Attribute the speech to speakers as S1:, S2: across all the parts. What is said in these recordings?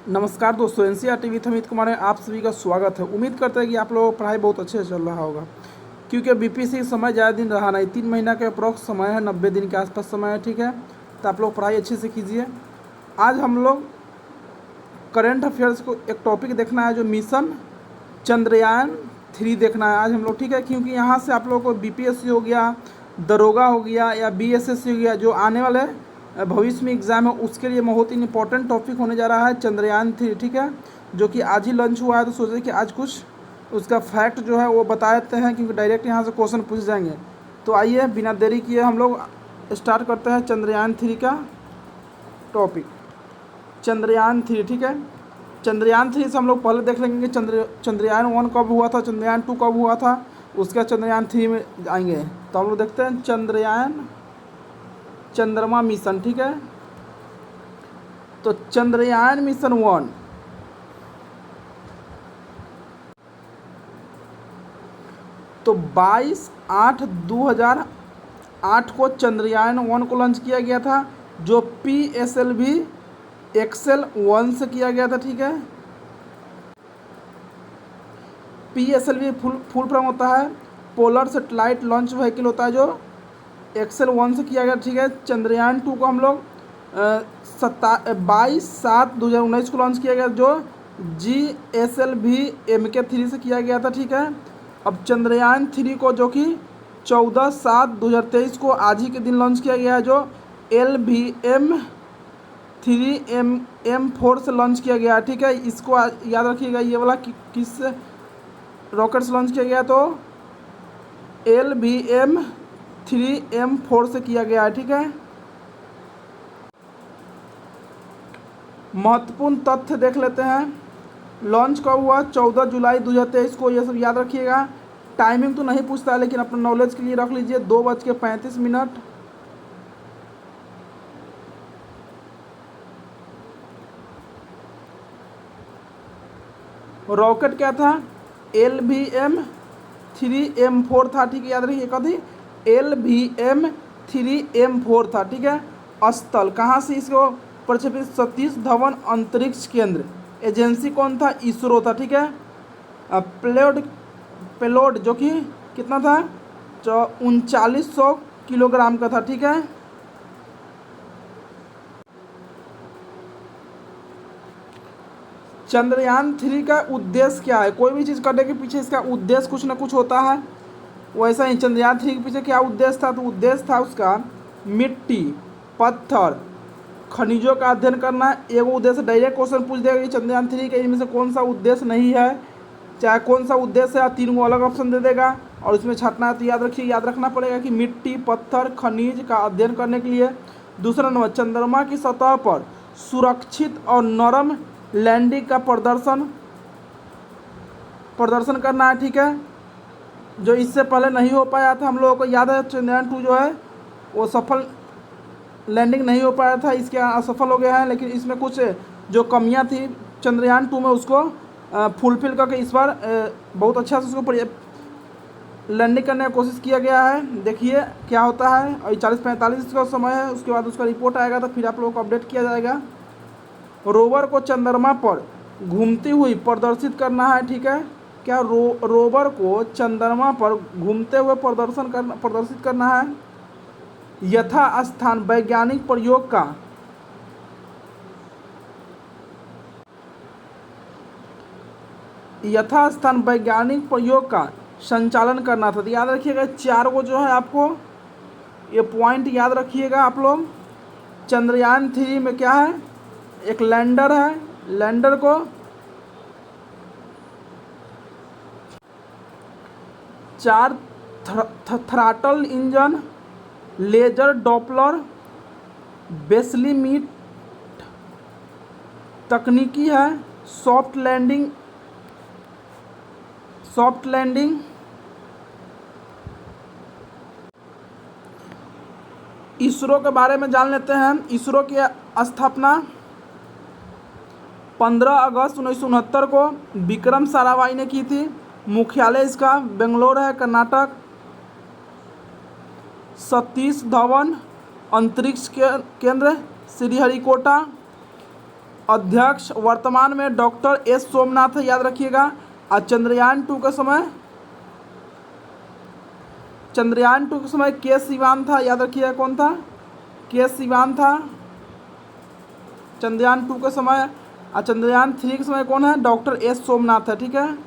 S1: नमस्कार दोस्तों, NCERT with Amit Kumar में आप सभी का स्वागत है। उम्मीद करते हैं कि आप लोगों का पढ़ाई बहुत अच्छे से चल रहा होगा, क्योंकि बीपीएससी समय ज़्यादा दिन रहा नहीं, 3 महीना के अप्रॉक्स समय है, 90 दिन के आसपास समय है। ठीक है, तो आप लोग पढ़ाई अच्छे से कीजिए। आज हम लोग करंट अफेयर्स को एक टॉपिक देखना है, जो मिशन चंद्रयान-3 देखना है आज हम लोग। ठीक है, क्योंकि यहाँ से आप लोगों को बीपीएससी हो गया, दरोगा हो गया या बीएसएससी हो गया, जो आने वाले भविष्य में एग्ज़ाम है, उसके लिए बहुत ही इंपॉर्टेंट टॉपिक होने जा रहा है चंद्रयान-3। ठीक है, जो कि आज ही लॉन्च हुआ है, तो सोचे कि आज कुछ उसका फैक्ट जो है वो बता देते हैं, क्योंकि डायरेक्ट यहाँ से क्वेश्चन पूछ जाएंगे। तो आइए बिना देरी किए हम लोग स्टार्ट करते हैं चंद्रयान-3 का टॉपिक। चंद्रयान-3, ठीक है, चंद्रयान-3 से हम लोग पहले देख लेंगे कि चंद्रयान-1 कब हुआ था, चंद्रयान-2 कब हुआ था, उसका चंद्रयान-3 में आएंगे। तो हम लोग देखते हैं चंद्रयान चंद्रमा मिशन। ठीक है, तो चंद्रयान मिशन 1 तो 22/8/2008 को चंद्रयान-1 को लॉन्च किया गया था, जो PSLV एक्सेल-1 से किया गया था। ठीक है, PSLV फुल फॉर्म होता है पोलर सेटेलाइट लॉन्च व्हीकल होता है, जो एक्सेल-1 से किया गया। ठीक है, चंद्रयान-2 को हम लोग 22/7/2019 को लॉन्च किया गया, जो GSLV MK3 से किया गया था। ठीक है, अब चंद्रयान-3 को जो कि 14/7/2023 को आज ही के दिन लॉन्च किया गया है, जो LVM-3M4 से लॉन्च किया गया है। ठीक है, इसको याद रखिएगा, ये वाला किस रॉकेट से लॉन्च किया गया, तो LVM-3M4 से किया गया है। ठीक है, महत्वपूर्ण तथ्य देख लेते हैं। लॉन्च कब हुआ, 14 जुलाई 2023 को, ये सब याद रखिएगा। टाइमिंग तो नहीं पूछता है, लेकिन अपने नॉलेज के लिए रख लीजिए, 2:35। रॉकेट क्या था, LVM-3M4 था। ठीक है, याद रखिए कभी LVM-3M4 था। ठीक है, स्थल कहाँ से इसको प्रक्षेपित, सतीश धवन अंतरिक्ष केंद्र। एजेंसी कौन था, इसरो था। ठीक है, पेलोड जो कि कितना था, 3900 किलोग्राम का था। ठीक है, चंद्रयान-3 का उद्देश्य क्या है। कोई भी चीज़ करने के पीछे इसका उद्देश्य कुछ ना कुछ होता है। वैसा ही चंद्रयान-3 के पीछे क्या उद्देश्य था, तो उद्देश्य था उसका मिट्टी, पत्थर, खनिजों का अध्ययन करना। एगो उद्देश्य डायरेक्ट क्वेश्चन पूछ देगा कि चंद्रयान-3 के इनमें से कौन सा उद्देश्य नहीं है, चाहे कौन सा उद्देश्य है, 3 अलग ऑप्शन दे देगा और उसमें छाटना है। तो याद रखिए, याद रखना पड़ेगा कि मिट्टी, पत्थर, खनिज का अध्ययन करने के लिए। दूसरा नंबर, चंद्रमा की सतह पर सुरक्षित और नरम लैंडिंग का प्रदर्शन करना है। ठीक है, जो इससे पहले नहीं हो पाया था, हम लोगों को याद है चंद्रयान-2 जो है वो सफल लैंडिंग नहीं हो पाया था, इसके असफल हो गया है। लेकिन इसमें कुछ जो कमियां थी चंद्रयान-2 में, उसको फुलफिल करके इस बार बहुत अच्छा से उसको लैंडिंग करने की कोशिश किया गया है। देखिए क्या होता है, और 40-45 का समय है, उसके बाद उसका रिपोर्ट आएगा, तो फिर आप लोगों को अपडेट किया जाएगा। रोवर को चंद्रमा पर घूमती हुई प्रदर्शित करना है। ठीक है, क्या रोवर को चंद्रमा पर घूमते हुए प्रदर्शित करना है। यथास्थान वैज्ञानिक प्रयोग का संचालन करना था। तो याद रखिएगा, 4 को जो है आपको ये पॉइंट याद रखिएगा आप लोग। चंद्रयान-3 में क्या है, एक लैंडर है, लैंडर को 4 थ्रॉटल इंजन, लेजर डॉपलर, बेसलीमीट तकनीकी है, सॉफ्ट लैंडिंग। इसरो के बारे में जान लेते हैं। इसरो की स्थापना 15 अगस्त 1969 को विक्रम साराभाई ने की थी। मुख्यालय इसका बेंगलोर है, कर्नाटक। सतीश धवन अंतरिक्ष केंद्र श्रीहरिकोटा। अध्यक्ष वर्तमान में डॉक्टर एस सोमनाथ है, याद रखिएगा। और चंद्रयान 2 के समय के सिवान था, याद रखिएगा कौन था, के सिवान था चंद्रयान 2 के समय। और चंद्रयान 3 के समय कौन है, डॉक्टर एस सोमनाथ है, ठीक है।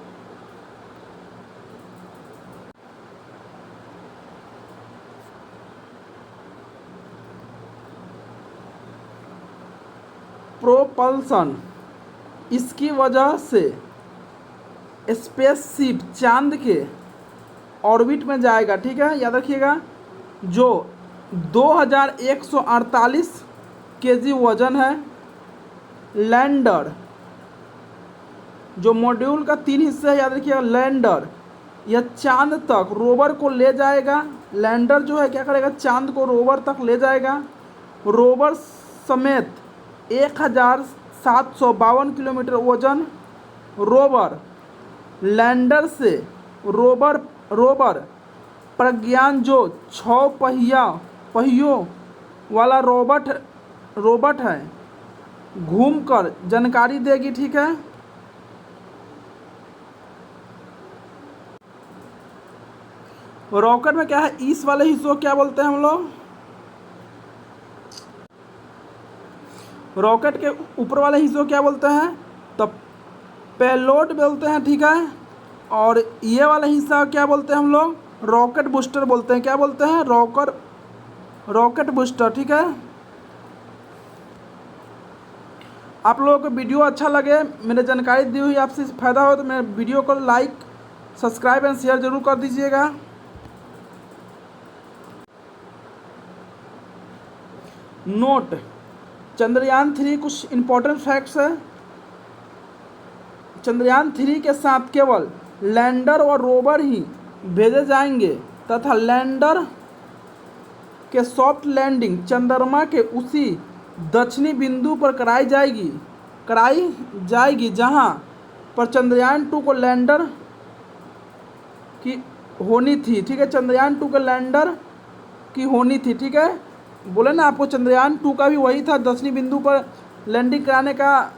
S1: प्रोपल्सन, इसकी वजह से स्पेसशिप चांद के ऑर्बिट में जाएगा, ठीक है, याद रखिएगा। जो 2148 केजी वजन है। लैंडर, जो मॉड्यूल का 3 हिस्से है, याद रखिएगा। लैंडर यह चांद तक रोवर को ले जाएगा। लैंडर जो है क्या करेगा, चांद को रोवर तक ले जाएगा। रोवर समेत 1752 किलोमीटर वजन। रोवर लैंडर से रोवर प्रज्ञान, जो 6 पहियों वाला रोबोट है, घूमकर जानकारी देगी, ठीक है। रॉकेट में क्या है, इस वाले हिस्सों क्या बोलते हैं हम लोग, रॉकेट के ऊपर वाले हिस्सों क्या बोलते हैं, तो पेलोड बोलते हैं, ठीक है। और ये वाला हिस्सा क्या बोलते हैं हम लोग, रॉकेट बूस्टर बोलते हैं। क्या बोलते हैं, रॉकेट बूस्टर, ठीक है। आप लोगों को वीडियो अच्छा लगे, मैंने जानकारी दी हुई आपसे फ़ायदा हो तो मेरे वीडियो को लाइक, सब्सक्राइब एंड शेयर जरूर कर दीजिएगा। नोट, चंद्रयान 3 कुछ इम्पोर्टेंट फैक्ट्स है। चंद्रयान 3 के साथ केवल लैंडर और रोवर ही भेजे जाएंगे तथा लैंडर के सॉफ्ट लैंडिंग चंद्रमा के उसी दक्षिणी बिंदु पर कराई जाएगी जहां पर चंद्रयान 2 को लैंडर की होनी थी, ठीक है। चंद्रयान 2 के लैंडर की होनी थी, ठीक है। बोले ना आपको, चंद्रयान 2 का भी वही था, दक्षिणी बिंदु पर लैंडिंग कराने का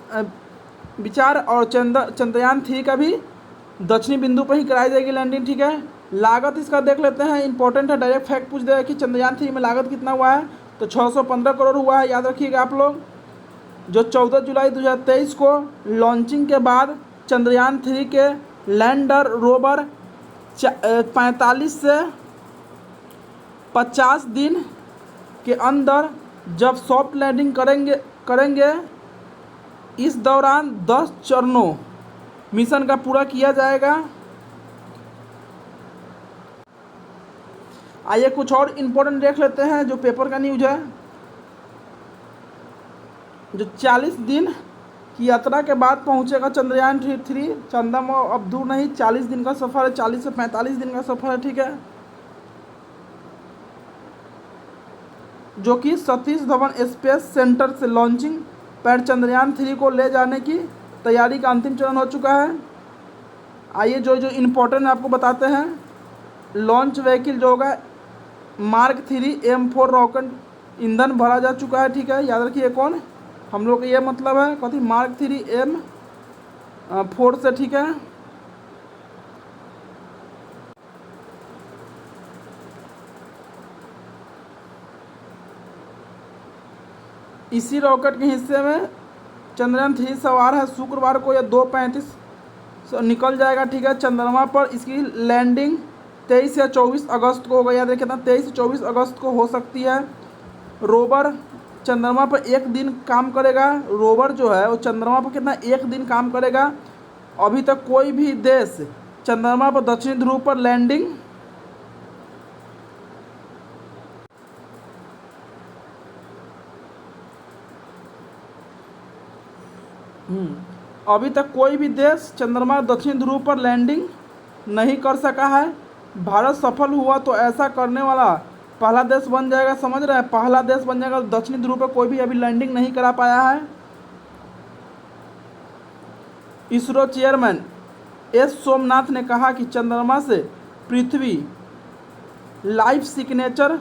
S1: विचार। और चंद्रयान 3 का भी दक्षिणी बिंदु पर ही कराई जाएगी लैंडिंग, ठीक है। लागत इसका देख लेते हैं, इंपॉर्टेंट है, डायरेक्ट फैक्ट पूछ देगा कि चंद्रयान 3 में लागत कितना हुआ है, तो 615 करोड़ हुआ है, याद रखिएगा आप लोग। जो 14 जुलाई 2023 को लॉन्चिंग के बाद चंद्रयान 3 के लैंडर रोवर 45 से 50 दिन के अंदर जब सॉफ्ट लैंडिंग करेंगे, इस दौरान 10 चरणों मिशन का पूरा किया जाएगा। आइए कुछ और इम्पोर्टेंट देख लेते हैं जो पेपर का न्यूज़ है। जो 40 दिन की यात्रा के बाद पहुंचेगा चंद्रयान 3। चंद्रमा अब दूर नहीं, 40 दिन का सफ़र है, 40 से 45 दिन का सफ़र है, ठीक है। जो कि सतीश धवन स्पेस सेंटर से लॉन्चिंग पैड चंद्रयान 3 को ले जाने की तैयारी का अंतिम चरण हो चुका है। आइए जो इम्पोर्टेंट आपको बताते हैं। लॉन्च व्हीकल जो होगा मार्क 3 M4 रॉकेट ईंधन भरा जा चुका है, ठीक है। याद रखिए कौन, हम लोग का ये मतलब है कथी, मार्क 3 M4 से, ठीक है। इसी रॉकेट के हिस्से में चंद्रयान 3 सवार है। शुक्रवार को यह 2:35 निकल जाएगा, ठीक है, चंद्रमा पर। इसकी लैंडिंग 23 या 24 अगस्त को होगा, याद रखिए ना, 23 से 24 अगस्त को हो सकती है। रोवर चंद्रमा पर 1 दिन काम करेगा। रोवर जो है वो चंद्रमा पर कितना, 1 दिन काम करेगा। अभी तक कोई भी देश चंद्रमा पर दक्षिणी ध्रुव पर लैंडिंग अभी तक कोई भी देश चंद्रमा दक्षिणी ध्रुव पर लैंडिंग नहीं कर सका है। भारत सफल हुआ तो ऐसा करने वाला पहला देश बन जाएगा, समझ रहे हैं, पहला देश बन जाएगा। दक्षिणी ध्रुव पर कोई भी अभी लैंडिंग नहीं करा पाया है। इसरो चेयरमैन एस सोमनाथ ने कहा कि चंद्रमा से पृथ्वी लाइफ सिग्नेचर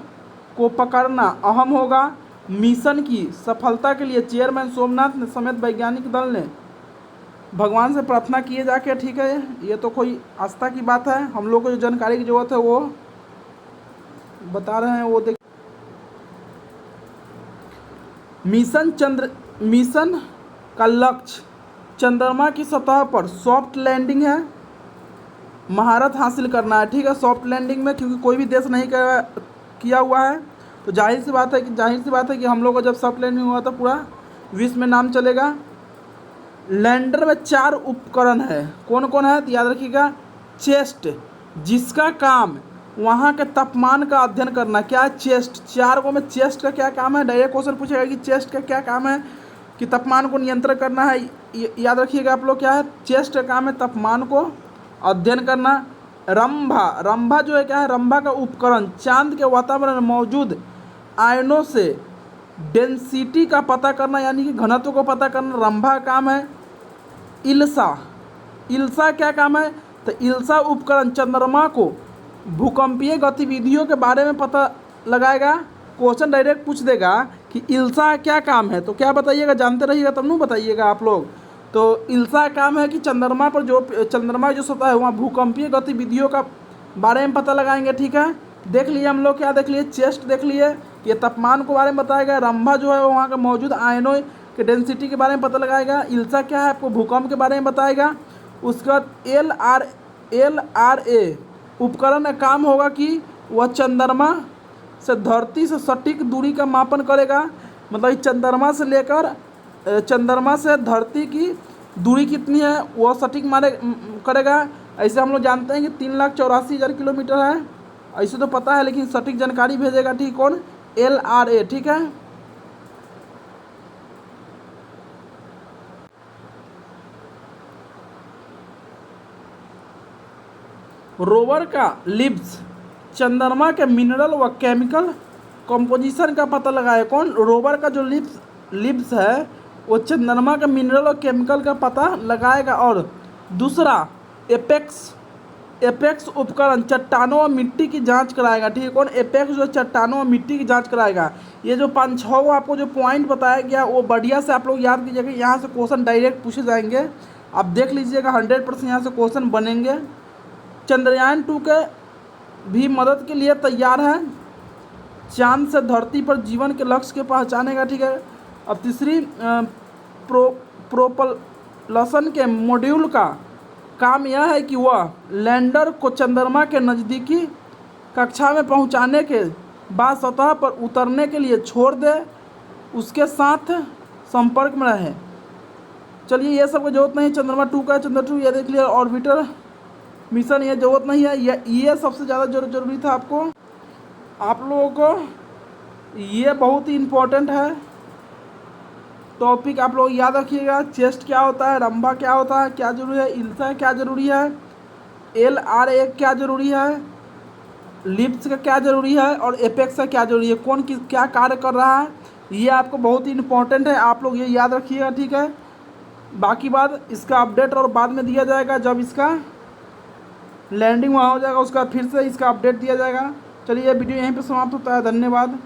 S1: को पकड़ना अहम होगा। मिशन की सफलता के लिए चेयरमैन सोमनाथ ने समेत वैज्ञानिक दल ने भगवान से प्रार्थना किए जाके, ठीक है। ये तो कोई आस्था की बात है, हम लोग को जो जानकारी की जरूरत है वो बता रहे हैं। वो देख, मिशन का लक्ष्य चंद्रमा की सतह पर सॉफ्ट लैंडिंग है, महारत हासिल करना है, ठीक है। सॉफ्ट लैंडिंग में क्योंकि कोई भी देश नहीं किया हुआ है, तो जाहिर सी बात है कि हम लोग को जब सॉफ्ट लैंडिंग हुआ तो पूरा विश्व में नाम चलेगा। लैंडर में 4 उपकरण है, कौन कौन है तो याद रखिएगा। चेस्ट, जिसका काम वहाँ के तापमान का अध्ययन करना, क्या है चेस्ट। 4 को में चेस्ट का क्या काम है, डायरेक्ट क्वेश्चन पूछेगा कि चेस्ट का क्या काम है, कि तापमान को नियंत्रण करना है। याद रखिएगा आप लोग, क्या है चेस्ट का काम है तापमान को अध्ययन करना। रंभा जो है क्या है, रंभा का उपकरण चांद के वातावरण में मौजूद आयनों से डेंसिटी का पता करना, यानी कि घनत्व को पता करना रंभा का काम है। इल्सा क्या काम है, तो इल्सा उपकरण चंद्रमा को भूकंपीय गतिविधियों के बारे में पता लगाएगा। क्वेश्चन डायरेक्ट पूछ देगा कि इल्सा क्या काम है, तो क्या बताइएगा, जानते रहिएगा तब नहीं बताइएगा आप लोग। तो इल्सा काम है कि चंद्रमा पर जो सतह है वहाँ भूकंपीय गतिविधियों का बारे में पता लगाएंगे, ठीक है। देख लिए हम लोग, क्या देख लिए, चेस्ट देख लिए, ये तापमान के बारे में बताएगा। रंभा जो है वहाँ का मौजूद आयनों के डेंसिटी के बारे में पता लगाएगा। इल्सा क्या है, आपको भूकंप के बारे में बताएगा। उसके बाद LRA उपकरण का काम होगा कि वह चंद्रमा से धरती से सटीक दूरी का मापन करेगा, मतलब चंद्रमा से धरती की दूरी कितनी है वह सटीक करेगा। ऐसे हम लोग जानते हैं कि 3,84,000 किलोमीटर है, ऐसे तो पता है, लेकिन सटीक जानकारी भेजेगा, ठीक, कौन, LRA, ठीक है। रोवर का लिब्स चंद्रमा के मिनरल व केमिकल कंपोजिशन का पता लगाए, कौन, रोवर का जो लिब्स है वो चंद्रमा के मिनरल और केमिकल का पता लगाएगा। और दूसरा एपेक्स उपकरण चट्टानों और मिट्टी की जांच कराएगा, ठीक है। कौन, एपेक्स जो चट्टानों और मिट्टी की जांच कराएगा। ये जो 5-6 आपको जो पॉइंट बताया गया वो बढ़िया से आप लोग याद कीजिएगा, यहाँ से क्वेश्चन डायरेक्ट पूछे जाएंगे, आप देख लीजिएगा 100% यहाँ से क्वेश्चन बनेंगे। चंद्रयान 2 के भी मदद के लिए तैयार है, चांद से धरती पर जीवन के लक्ष्य के पहचानेगा, ठीक है। अब तीसरी प्रोपल्सन के मॉड्यूल का काम यह है कि वह लैंडर को चंद्रमा के नज़दीकी कक्षा में पहुंचाने के बाद सतह पर उतरने के लिए छोड़ दे, उसके साथ संपर्क में रहे। चलिए, ये सब की जरूरत नहीं, चंद्रमा 2 का, चंद्रमा 2 ये देख लिया। ऑर्बिटर मिशन ये जरूरत नहीं है, ये सबसे ज़्यादा जरूरी था आपको, आप लोगों को ये बहुत ही इम्पोर्टेंट है टॉपिक, आप लोग याद रखिएगा। चेस्ट क्या होता है, रंभा क्या होता है, क्या जरूरी है, इल्सा क्या जरूरी है, LRA क्या जरूरी है, लिब्स का क्या जरूरी है, और एपेक्स का क्या जरूरी है, कौन क्या कार्य कर रहा है, ये आपको बहुत ही इम्पोर्टेंट है, आप लोग ये याद रखिएगा, ठीक है। बाकी बात इसका अपडेट और बाद में दिया जाएगा, जब इसका लैंडिंग वहाँ हो जाएगा उसका फिर से इसका अपडेट दिया जाएगा। चलिए, वीडियो यहीं पे समाप्त होता है, धन्यवाद।